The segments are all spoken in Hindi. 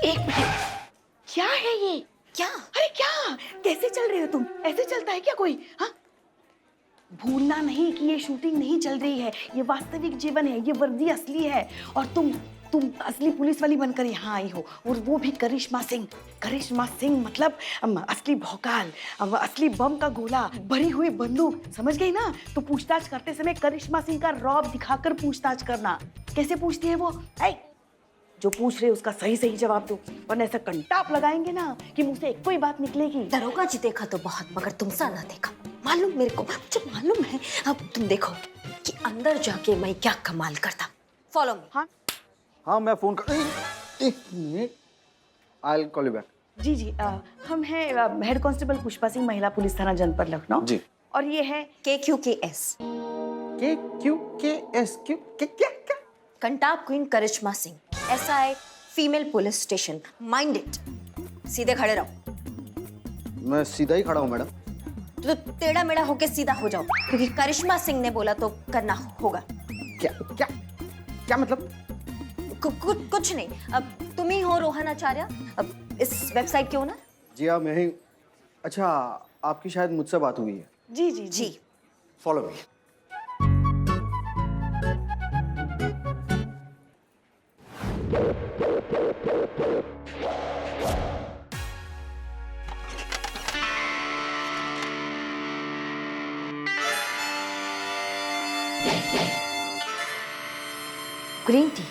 एक मिनट, क्या है ये? क्या? अरे क्या, कैसे चल रहे हो तुम? ऐसे चलता है क्या कोई? हाँ, भूलना नहीं कि ये शूटिंग नहीं चल रही है, ये वास्तविक जीवन है, ये वर्दी असली है। और तुम असली पुलिस वाली बनकर यहाँ आई हो, और वो भी करिश्मा सिंह। करिश्मा सिंह मतलब असली भौकाल, असली बम का गोला, भरी हुई बंदूक, समझ गई ना? तो पूछताछ करते समय करिश्मा सिंह का रौब दिखाकर पूछताछ करना। कैसे पूछती है वो? जो पूछ रहे उसका सही सही जवाब दो, वरना ऐसा कंटाप लगाएंगे ना कि मुंह से एक कोई बात निकलेगी। दरोगा जी देखा तो बहुत, मगर तुम सा ना देखा। मालूम मेरे को, मुझे मालूम है। अब तुम देखो कि अंदर जाके मैं क्या कमाल करता। Follow me. हाँ मैं फोन कर, एक minute, I will call you back. जी जी, हम हैं हेड कांस्टेबल पुष्पा सिंह, महिला पुलिस थाना जनपद लखनऊ जी। और ये है KQKS, KQKS, क्या क्या? कंटाप queen Karishma Singh, SI female police station. Mind it. सीधे खड़े रहो। मैं सीधा ही खड़ा हूँ मैडम। तो टेढ़ा मेढ़ा होके सीधा हो जाओ, क्योंकि करिश्मा सिंह ने बोला तो करना होगा। क्या क्या क्या मतलब? कुछ नहीं। अब तुम ही हो रोहन आचार्य, अब इस वेबसाइट के ओनर? जी हाँ मैं ही। अच्छा, आपकी शायद मुझसे बात हुई है। जी जी जी। Follow me. Green tea,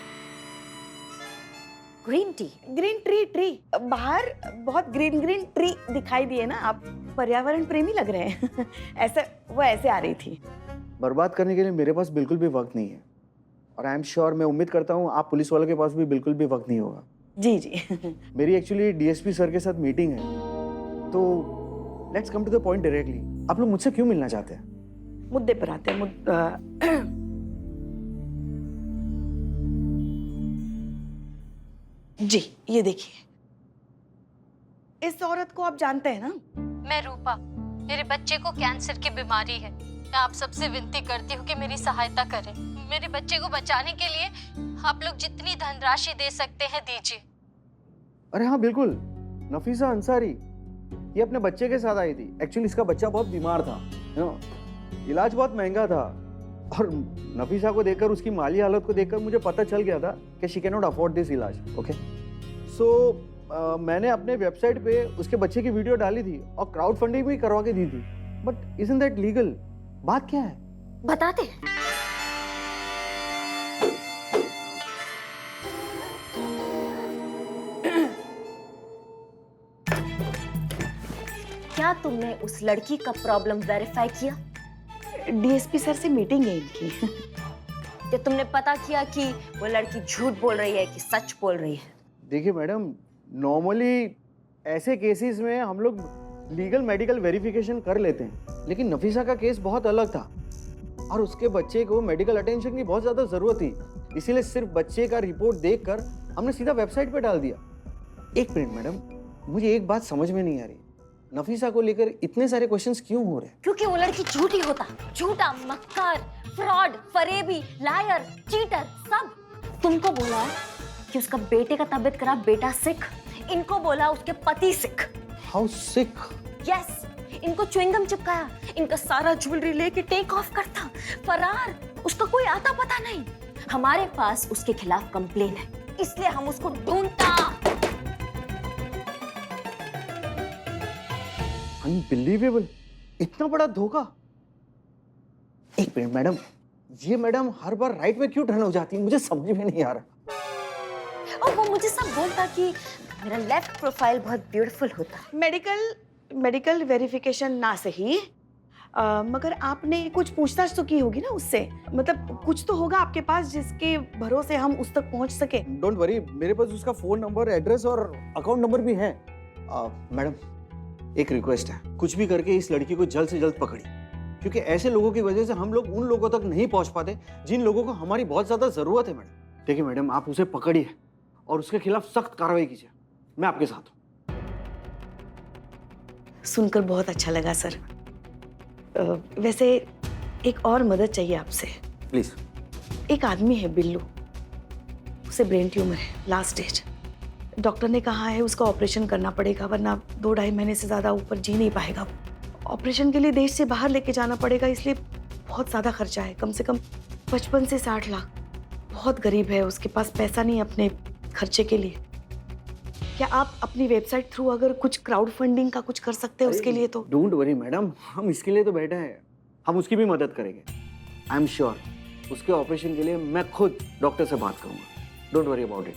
green tea. Green tree. बाहर बहुत ग्रीन ग्रीन ट्री दिखाई दिए ना, आप पर्यावरण प्रेमी लग रहे हैं। ऐसे आ रही थी। बर्बाद करने के लिए मेरे पास बिल्कुल भी वक्त नहीं है, और आई एम श्योर, मैं उम्मीद करता हूँ आप पुलिस वालों के पास भी बिल्कुल भी वक्त नहीं होगा। जी जी। मेरी एक्चुअली DSP सर के साथ मीटिंग है, तो let's come to the point directly. आप लोग मुझसे क्यों मिलना चाहते हैं? मुद्दे पर आते हैं। जी, ये देखिए, इस औरत को आप जानते हैं ना? मैं रूपा, मेरे बच्चे को कैंसर की बीमारी है। मैं आप सबसे विनती करती हूँ कि मेरी सहायता करें। मेरे बच्चे को बचाने के लिए आप लोग जितनी धनराशि दे सकते हैं दीजिए। अरे हाँ बिल्कुल, नफीसा अंसारी, ये अपने बच्चे के साथ आई थी। एक्चुअली इसका बच्चा बहुत बीमार था, इलाज बहुत महंगा था, और नफीसा को देखकर, उसकी माली हालत को देखकर मुझे पता चल गया था कि she can not afford this इलाज। ओके, सो मैंने अपने वेबसाइट पे उसके बच्चे की वीडियो डाली थी और क्राउड फंडिंग भी करवा के दी थी। But isn't that legal? बात क्या है? बताते हैं। क्या तुमने उस लड़की का प्रॉब्लम वेरीफाई किया? DSP सर से मीटिंग है इनकी। क्या तुमने पता किया कि वो लड़की झूठ बोल रही है कि सच बोल रही है? देखिए मैडम, नॉर्मली ऐसे केसेस में हम लोग लीगल मेडिकल वेरिफिकेशन कर लेते हैं, लेकिन नफीसा का केस बहुत अलग था, और उसके बच्चे को मेडिकल अटेंशन की बहुत ज़्यादा ज़रूरत थी। इसीलिए सिर्फ बच्चे का रिपोर्ट देखकर हमने सीधा वेबसाइट पे डाल दिया। एक मिनट मैडम, मुझे एक बात समझ में नहीं आ रही, नफीसा को लेकर इतने सारे क्वेश्चंस क्यों हो रहे हैं? क्योंकि वो लड़की झूठी होता, झूठा, मक्कार, फ्रॉड, फरेबी, लायर, चीटर, सब। तुमको बोला कि उसका बेटे का तबीयत खराब, बेटा सिक। इनको बोला उसके पति सिक। How sick? यस, इनको च्युइंगम चिपकाया, इनका सारा ज्वेलरी लेके टेक ऑफ करता, फरार, उसका कोई आता पता नहीं। हमारे पास उसके खिलाफ कंप्लेन है, इसलिए हम उसको ढूंढता। अनबिलीवेबल, इतना बड़ा धोखा। एक मिनट मैडम, ये मैडम हर बार राइट में क्यों टर्न हो जाती है? मुझे समझ में नहीं आ रहा। और वो मुझे सब बोलता कि मेरा लेफ्ट प्रोफाइल बहुत ब्यूटीफुल होता। मेडिकल वेरिफिकेशन ना सही, मगर आपने कुछ पूछताछ तो की होगी ना उससे? मतलब कुछ तो होगा आपके पास जिसके भरोसे हम उस तक पहुंच सके। डोंट वरी, मेरे पास उसका फोन नंबर, एड्रेस और अकाउंट नंबर भी है। मैडम एक रिक्वेस्ट है, कुछ भी करके इस लड़की को जल्द से जल्द पकड़िए, क्योंकि ऐसे लोगों की वजह से हम लोग उन लोगों तक नहीं पहुंच पाते जिन लोगों को हमारी बहुत ज्यादा जरूरत है। मैडम देखिए मैडम, आप उसे पकड़िए और उसके खिलाफ सख्त कार्रवाई कीजिए। मैं आपके साथ हूँ। सुनकर बहुत अच्छा लगा सर। वैसे एक और मदद चाहिए आपसे। प्लीज। एक आदमी है बिल्लू, उसे ब्रेन ट्यूमर है, लास्ट स्टेज। डॉक्टर ने कहा है उसका ऑपरेशन करना पड़ेगा, वरना 2-2.5 महीने से ज़्यादा ऊपर जी नहीं पाएगा। ऑपरेशन के लिए देश से बाहर लेके जाना पड़ेगा, इसलिए बहुत ज़्यादा खर्चा है, कम से कम 55 से 60 लाख। बहुत गरीब है, उसके पास पैसा नहीं अपने खर्चे के लिए। क्या आप अपनी वेबसाइट थ्रू अगर कुछ क्राउड फंडिंग का कुछ कर सकते हैं उसके लिए तो? डोंट वरी मैडम, हम इसके लिए तो बैठे हैं, हम उसकी भी मदद करेंगे। आई एम श्योर उसके ऑपरेशन के लिए मैं खुद डॉक्टर से बात करूंगा। Don't worry about it.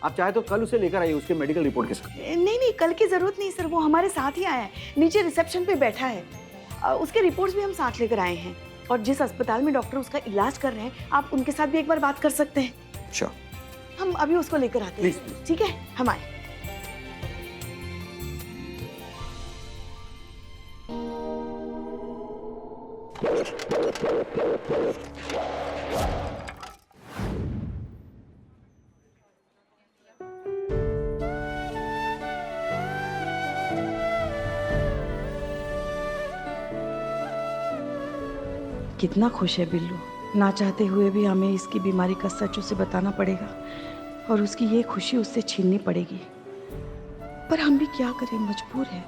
आप चाहे तो कल उसे लेकर आइए उसके मेडिकल रिपोर्ट के साथ। नहीं, कल की जरूरत नहीं सर, वो हमारे साथ ही आया है, नीचे रिसेप्शन पे बैठा है। उसके रिपोर्ट्स भी हम साथ लेकर आए हैं, और जिस अस्पताल में डॉक्टर उसका इलाज कर रहे हैं आप उनके साथ भी एक बार बात कर सकते हैं। श्योर। हम अभी उसको लेकर आते हैं। Please. ठीक है, हम आए। कितना खुश है बिल्लू, ना चाहते हुए भी हमें इसकी बीमारी का सच उसे बताना पड़ेगा और उसकी ये खुशी उससे छीननी पड़ेगी। पर हम भी क्या करें, मजबूर है।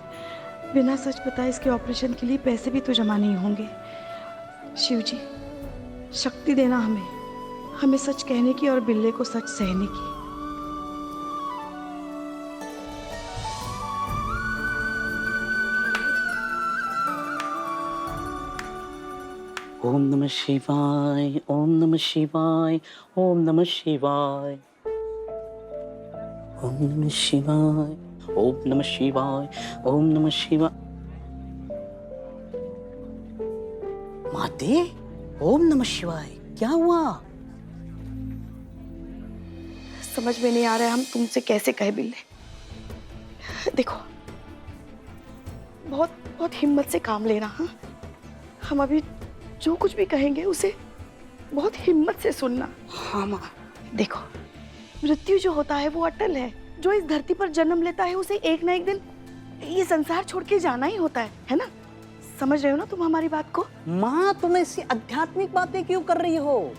बिना सच बताए इसके ऑपरेशन के लिए पैसे भी तो जमा नहीं होंगे। शिव जी, शक्ति देना हमें सच कहने की और बिल्ले को सच सहने की। ओम नमः शिवाय, ओम नमः शिवाय, ओम नमः शिवाय, ओम नमः शिवाय, ओम नमः शिवाय, ओम नमः शिवाय। माते, ओम नमः शिवाय, क्या हुआ? समझ में नहीं आ रहा है हम तुमसे कैसे कहे बिल्ले। देखो, बहुत बहुत हिम्मत से काम लेना। हाँ, हम अभी जो कुछ भी कहेंगे उसे बहुत हिम्मत से सुनना। हाँ माँ। देखो, मृत्यु जो होता है वो अटल है। जो इस धरती पर जन्म लेता है उसे एक ना एक दिन ये संसार छोड़ के जाना ही होता है ना? समझ रहे हो ना तुम हमारी बात को? माँ, तुम ऐसी आध्यात्मिक बातें क्यों कर रही हो?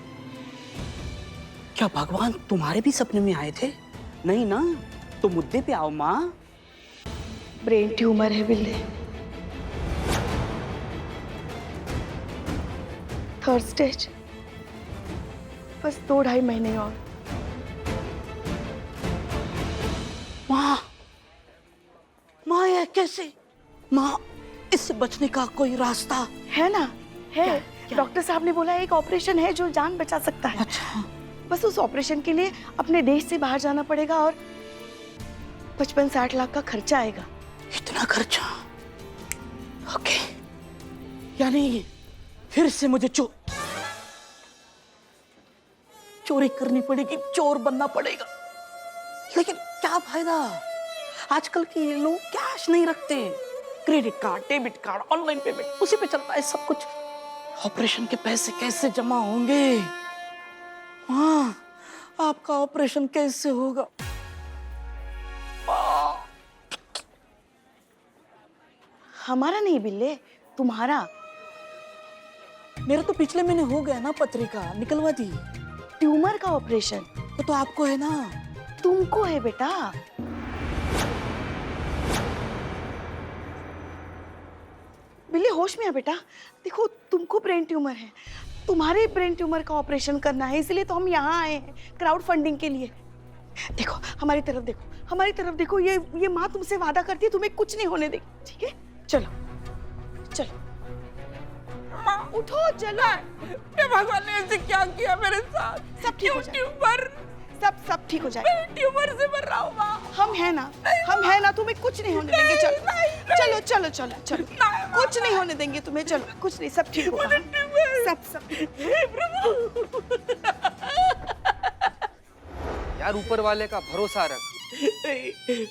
क्या भगवान तुम्हारे भी सपने में आए थे? नहीं ना? तो मुद्दे पे आओ माँ। ब्रेन ट्यूमर है बिल्ले, 3rd स्टेज। बस 2-2.5 महीने और। माँ, माँ ये कैसे? माँ, इससे बचने का कोई रास्ता? है ना, है। क्या? डॉक्टर साहब ने बोला एक ऑपरेशन है जो जान बचा सकता है। अच्छा। बस उस ऑपरेशन के लिए अपने देश से बाहर जाना पड़ेगा और 55-60 लाख का खर्चा आएगा। इतना खर्चा? ओके, यानी फिर से मुझे चोरी करनी पड़ेगी, चोर बनना पड़ेगा। लेकिन क्या फायदा? आजकल के ये लोग कैश नहीं रखते, credit card, debit card, online payment, उसी पे चलता है सब कुछ। ऑपरेशन के पैसे कैसे जमा होंगे? हाँ, आपका ऑपरेशन कैसे होगा? हमारा नहीं बिल्ले, तुम्हारा। मेरा तो पिछले महीने हो गया ना, पत्रिका निकलवा दी। ट्यूमर का ऑपरेशन वो तो आपको है ना? तुमको है बेटा। बिल्ले होश में आ बेटा। देखो, तुमको ब्रेन ट्यूमर है, तुम्हारे ब्रेन ट्यूमर का ऑपरेशन करना है, इसलिए तो हम यहाँ आए हैं क्राउड फंडिंग के लिए। देखो, हमारी तरफ देखो, हमारी तरफ देखो। ये माँ तुमसे वादा करती है तुम्हें कुछ नहीं होने देगी, ठीक है? चलो चलो माँ, उठो, चलो। भगवान ने ऐसे क्या किया मेरे साथ? सब ठीक हो जाएगा। ट्यूमर, सब ठीक हो जाएगा। ट्यूमर से मर रहा हूँ माँ। हम है ना, तुम्हें कुछ नहीं होने देंगे। चलो चलो चलो चलो चलो, कुछ नहीं होने देंगे तुम्हें। चलो, कुछ नहीं, सब ठीक होगा। सब यार, ऊपर वाले का भरोसा रख।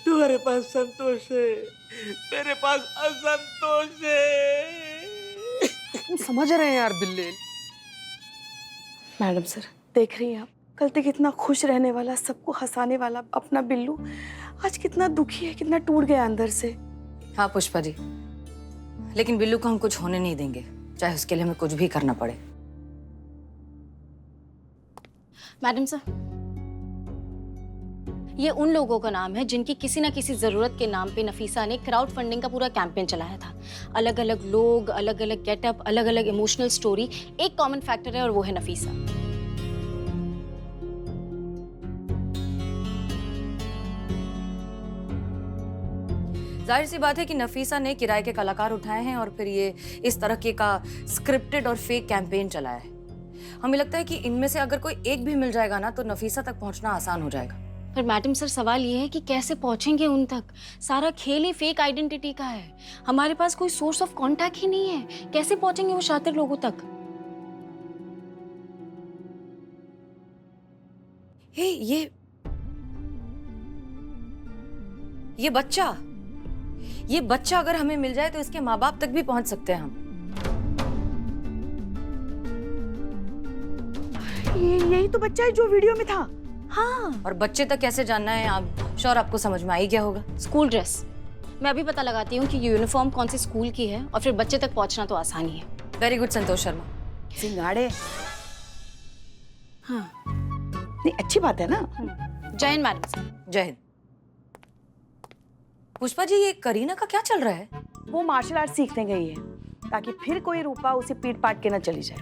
तुम्हारे पास संतोष है, मेरे पास असंतोष है। तुम समझ रहे हैं यार बिल्ले। मैडम सर, देख रही हैं आप, कल तक कितना खुश रहने वाला, सबको हंसाने वाला अपना बिल्लू आज कितना दुखी है, कितना टूट गया अंदर से। हाँ पुष्पा जी, लेकिन बिल्लू को हम कुछ होने नहीं देंगे, चाहे उसके लिए हमें कुछ भी करना पड़े। मैडम सर, ये उन लोगों का नाम है जिनकी किसी ना किसी ज़रूरत के नाम पे नफीसा ने क्राउड फंडिंग का पूरा कैंपेन चलाया था। अलग अलग लोग, अलग अलग गेटअप, अलग अलग इमोशनल स्टोरी, एक कॉमन फैक्टर है और वो है नफीसा। जाहिर सी बात है कि नफीसा ने किराए के कलाकार उठाए हैं और फिर ये इस तरह के का स्क्रिप्टेड और फेक कैंपेन चलाया है। हमें लगता है कि इनमें से अगर कोई एक भी मिल जाएगा ना तो नफीसा तक पहुंचना आसान हो जाएगा। पर मैडम सर, सवाल ये है कि कैसे पहुंचेंगे उन तक? सारा खेल ही फेक आइडेंटिटी का है। हमारे पास कोई सोर्स ऑफ कांटेक्ट ही नहीं है। कैसे पहुंचेंगे वो शातिर लोगों तक? हे, ये बच्चा अगर हमें मिल जाए तो इसके माँ बाप तक भी पहुंच सकते हैं हम। यही तो बच्चा है जो वीडियो में था। हाँ, और बच्चे तक कैसे जानना है? आप श्योर आपको समझ में आई क्या होगा? School dress. मैं अभी पता लगाती हूँ कि ये यूनिफॉर्म कौन सी स्कूल की है और फिर बच्चे तक पहुंचना तो आसान ही है। Very good Santosh Sharma. सिंगाड़े। हाँ, नहीं, अच्छी बात है ना। जय हिंद मैडम सर। जय हिंद। पुष्पा जी, ये करीना का क्या चल रहा है? वो मार्शल आर्ट सीखने गई है ताकि फिर कोई रूपा उसे पीट पाट के न चली जाए।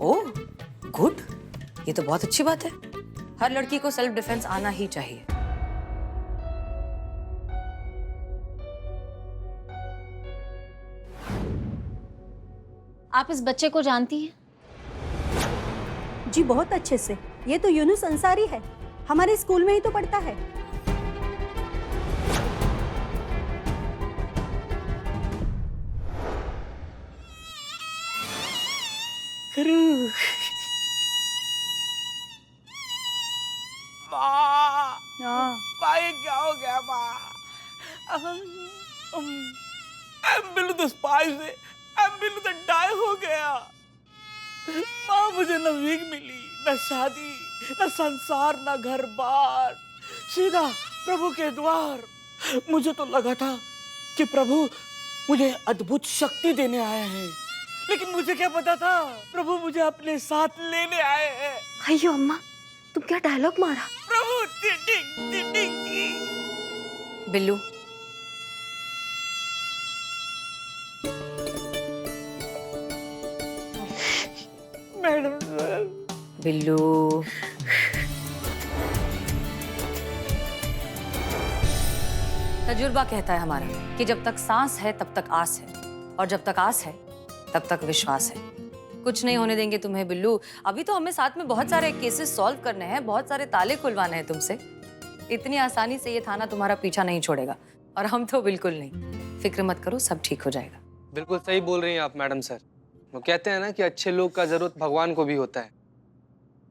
ओह गुड, ये तो बहुत अच्छी बात है। हर लड़की को सेल्फ डिफेंस आना ही चाहिए। आप इस बच्चे को जानती हैं? जी बहुत अच्छे से। ये तो यूनुस अंसारी है, हमारे स्कूल में ही तो पढ़ता है। माँ, ये क्या हो गया माँ? बिल्लू तो स्पाइस है, बिल्लू तो डाई हो गया। माँ, मुझे न वीक मिली, न शादी, न संसार, न घर बार, सीधा प्रभु के द्वार। मुझे तो लगा था कि प्रभु मुझे अद्भुत शक्ति देने आए हैं, लेकिन मुझे क्या पता था प्रभु मुझे अपने साथ लेने आए हैं। अయ్यो अम्मा, तुम क्या डायलॉग मारा? प्रभु टिटिंग टिटिंग। Billu, madam sir. बिल्लू, तजुर्बा कहता है हमारा कि जब तक सांस है तब तक आस है, और जब तक आस है तब तक विश्वास है। कुछ नहीं होने देंगे तुम्हें बिल्लू। अभी तो हमें साथ में बहुत सारे केसेस सॉल्व करने हैं, बहुत सारे ताले खुलवाने हैं तुमसे। इतनी आसानी से ये थाना तुम्हारा पीछा नहीं छोड़ेगा, और हम तो बिल्कुल नहीं। फिक्र मत करो, सब ठीक हो जाएगा। बिल्कुल सही बोल रही हैं आप मैडम सर। वो कहते हैं ना कि अच्छे लोग का जरूरत भगवान को भी होता है,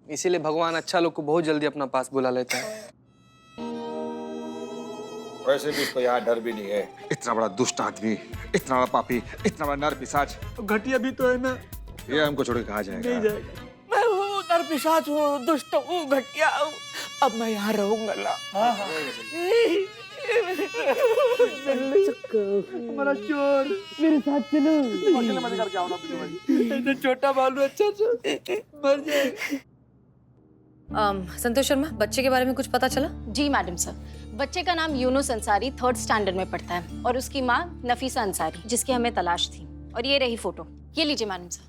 इसीलिए भगवान अच्छा लोग को बहुत जल्दी अपना पास बुला लेता है। वैसे भी इसको यहाँ डर भी नहीं है। इतना बड़ा दुष्ट आदमी, इतना बड़ा पापी, इतना बड़ा नर पिशाच। घटिया भी तो है ना। ये हमको छोड़ के कहाँ जाएगा? नहीं जाएगा। मैं हूँ नर पिशाच हूँ, दुष्ट हूँ, घटिया हूँ। अब मैं यहाँ रहूंगा ना। हमारा चोर मेरे साथ चलो। अकेले मत करके आओ ना बिल्लू भाई। ऐसा छोटा बालू अच्छा मर जाएगा। संतोष शर्मा, बच्चे के बारे में कुछ पता चला? जी मैडम सर, बच्चे का नाम यूनुस अंसारी 3rd स्टैंडर्ड में पढ़ता है और उसकी माँ नफीसा अंसारी, जिसकी हमें तलाश थी। और ये रही फोटो, ये लीजिए madam sir.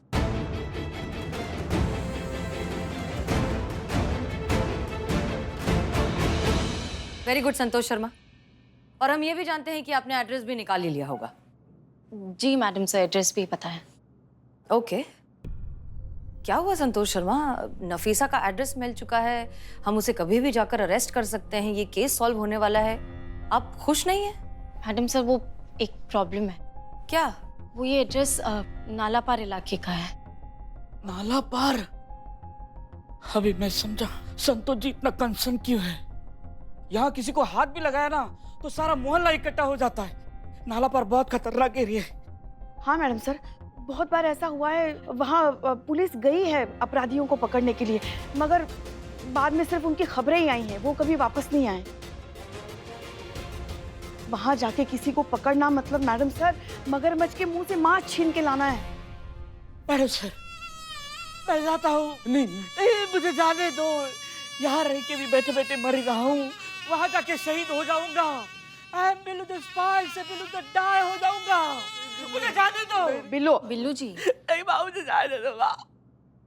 Very good Santosh Sharma. और हम ये भी जानते हैं कि आपने एड्रेस भी निकाल ही लिया होगा। जी मैडम सर, एड्रेस भी पता है। ओके, क्या हुआ संतोष शर्मा? नफीसा का एड्रेस मिल चुका है, हम उसे कभी भी जाकर अरेस्ट कर सकते हैं, ये केस सॉल्व होने वाला है। आप खुश नहीं है? मैडम सर, वो एक प्रॉब्लम है। क्या? वो ये एड्रेस नालापार इलाके का है। नाला पार? अभी मैं समझा संतोष जी इतना कंसर्न क्यों है। यहाँ किसी को हाथ भी लगाया ना तो सारा मोहल्ला इकट्ठा हो जाता है। नाला पार बहुत खतरनाक एरिया है। हाँ मैडम सर, बहुत बार ऐसा हुआ है। वहाँ पुलिस गई है अपराधियों को पकड़ने के लिए, मगर बाद में सिर्फ उनकी खबरें ही आई हैं, वो कभी वापस नहीं आए। वहाँ जाके किसी को पकड़ना मतलब मैडम सर मगरमच्छ के मुंह से मांस छीन के लाना है। मैडम सर, मैं जाता हूँ। नहीं, मुझे जाने दो। यहाँ रह के भी बैठे बैठे मर रहा हूँ। वहां जाके शहीद हो जाऊंगा। I am Billu the spy से बिल्लू द डाई हो जाऊंगा। मुझे जाने दो। बिल्लू बिल्लू जी नहीं माँ, मुझे जाने दो माँ।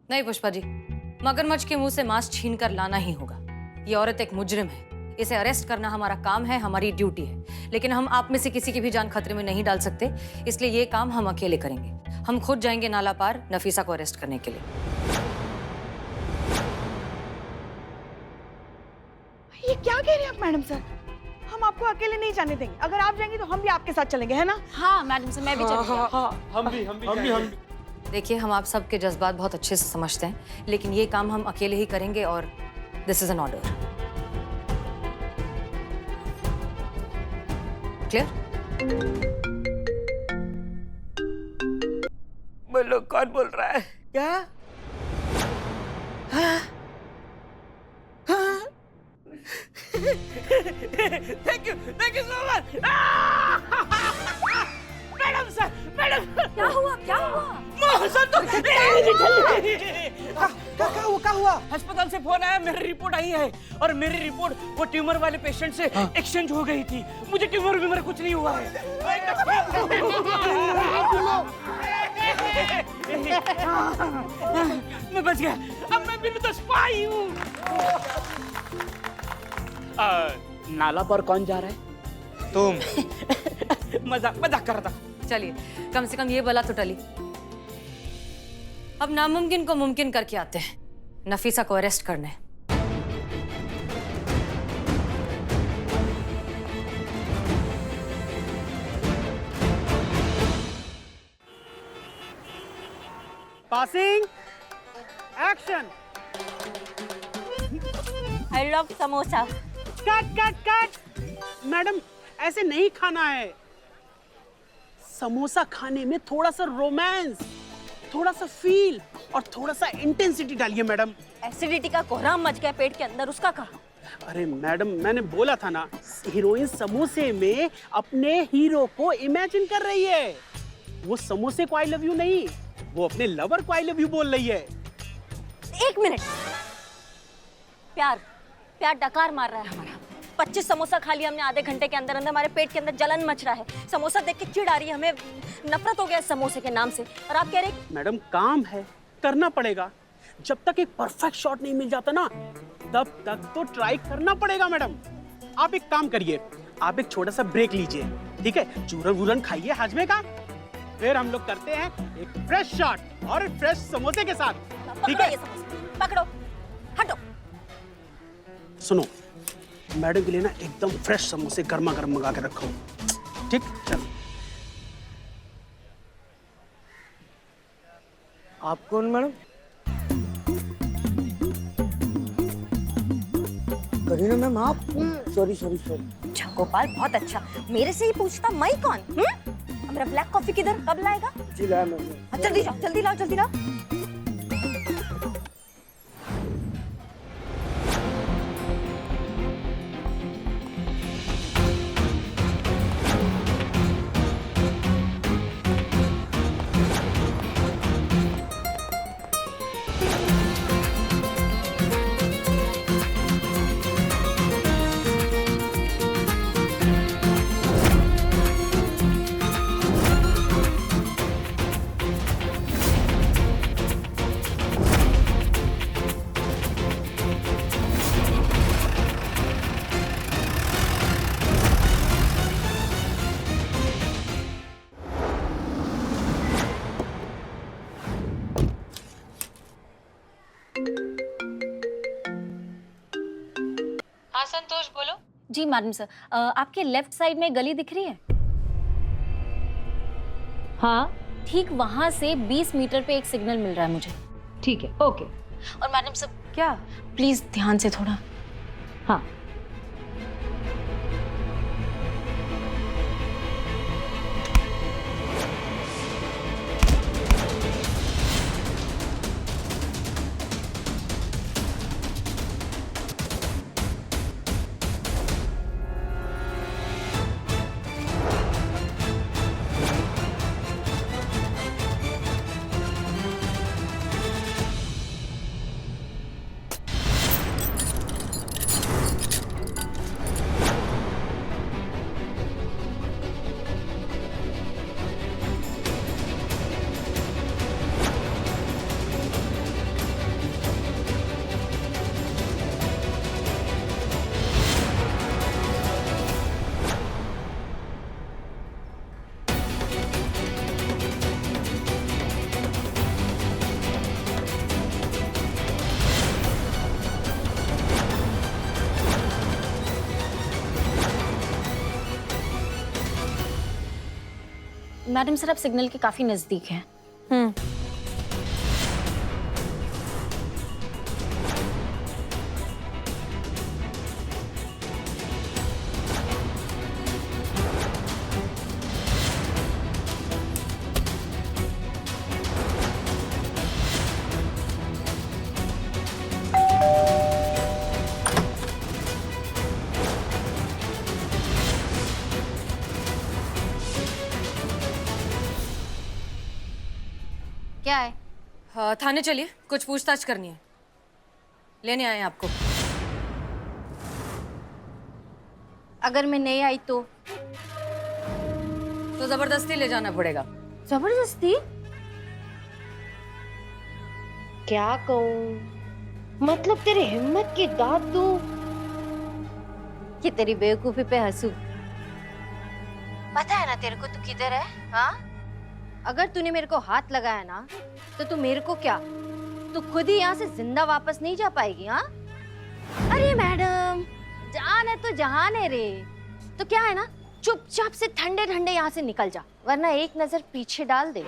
नहीं पुष्पा जी, मगरमच्छ के मुंह से मांस छीन कर लाना ही होगा। ये औरत एक मुजरिम है, इसे अरेस्ट करना हमारा काम है, हमारी ड्यूटी है। लेकिन हम आप में से किसी की भी जान खतरे में नहीं डाल सकते, इसलिए ये काम हम अकेले करेंगे। हम खुद जाएंगे नाला पार नफीसा को अरेस्ट करने के लिए। ये क्या कह रहे हैं आप मैडम सर? हम आपको अकेले नहीं जाने देंगे। अगर आप जाएंगे तो हम भी आपके साथ चलेंगे, है ना? हाँ मैडम से मैं भी चलूंगी। हम भी देखिए, हम आप सबके जज्बात बहुत अच्छे से समझते हैं, लेकिन ये काम हम अकेले ही करेंगे और this is an order. Clear? बोलो, कौन बोल रहा है? क्या? हाँ? हाँ? Thank you so much. Madam sir, madam. क्या हुआ क्या हुआ? क्या हुआ? अस्पताल से फोन आया, मेरी रिपोर्ट आई है और मेरी रिपोर्ट वो ट्यूमर वाले पेशेंट से एक्सचेंज हो गई थी। मुझे ट्यूमर कुछ नहीं हुआ है। मैं बच गया। अब मैं बिल्लू द स्पाई हूँ। नाला पर कौन जा रहा है? तुम। मजाक कर रहा था। चलिए, कम से कम ये बला तो टली। अब नामुमकिन को मुमकिन करके आते हैं, नफीसा को अरेस्ट करने। Passing action. I love samosa. Cut. Madam, ऐसे नहीं खाना है। समोसा खाने में थोड़ा सा रोमांस, थोड़ा सा फील और थोड़ा सा इंटेंसिटी डालिए मैडम। एसिडिटी का कोहराम मच गया पेट के अंदर, उसका कहा? अरे मैडम, मैंने बोला था ना, हीरोइन समोसे में अपने हीरो को इमेजिन कर रही है। वो समोसे को आई लव यू नहीं, वो अपने लवर को आई लव यू बोल रही है। एक मिनट। प्यार डकार मार रहा है हमारा। 25 समोसा खा लिया हमने आधे घंटे के अंदर अंदर, हमारे पेट के अंदर जलन मच रहा है। समोसा देख के चिढ़ आ रही है, हमें नफरत हो गया इस समोसे के नाम से। और आप कह रहे मैडम, काम है, करना पड़ेगा। जब तक एक परफेक्ट शॉट नहीं मिल जाता ना, तब तक तो ट्राई करना पड़ेगा मैडम। आप एक काम करिए, आप एक छोटा सा ब्रेक लीजिए, ठीक है? चूरन वूरन खाइए हाजमे का, फिर हम लोग करते हैं एक फ्रेश शॉट और फ्रेश समोसे के साथ, ठीक है? पकड़ो, हटो। सुनो, मैडम के लिए ना एकदम फ्रेश समोसे गर्मा गर्म मंगा के रखो, ठीक? चलो। आप कौन मैडम? करीना मैम आप? सॉरी। अच्छा गोपाल, बहुत अच्छा। मेरे से ही पूछता मैं कौन? हमारा ब्लैक कॉफी किधर, कब लाएगा? जी लाया मैम। जल्दी लाओ। हाँ संतोष बोलो। जी मैडम सर, आपके लेफ्ट साइड में गली दिख रही है? हाँ, ठीक वहां से 20 मीटर पे एक सिग्नल मिल रहा है मुझे। ठीक है, ओके। और मैडम सर, क्या? प्लीज ध्यान से थोड़ा। हाँ। मैडम सर, आप सिग्नल के काफी नजदीक हैं। क्या है? हाँ, थाने चलिए, कुछ पूछताछ करनी है। लेने आए हैं आपको। अगर मैं नहीं आई तो? तो जबरदस्ती ले जाना पड़ेगा। जबरदस्ती? क्या कहूँ, मतलब तेरी हिम्मत की दाद दूं कि तेरी बेवकूफी पे हंसू? पता है ना तेरे को तू किधर है? हाँ, अगर तूने मेरे को हाथ लगाया ना तो तू मेरे को क्या, तू खुद ही यहाँ से जिंदा वापस नहीं जा पाएगी। हाँ, अरे मैडम, जान है तो जहान है रे। तो क्या है ना, चुपचाप से ठंडे ठंडे यहाँ से निकल जा, वरना एक नजर पीछे डाल दे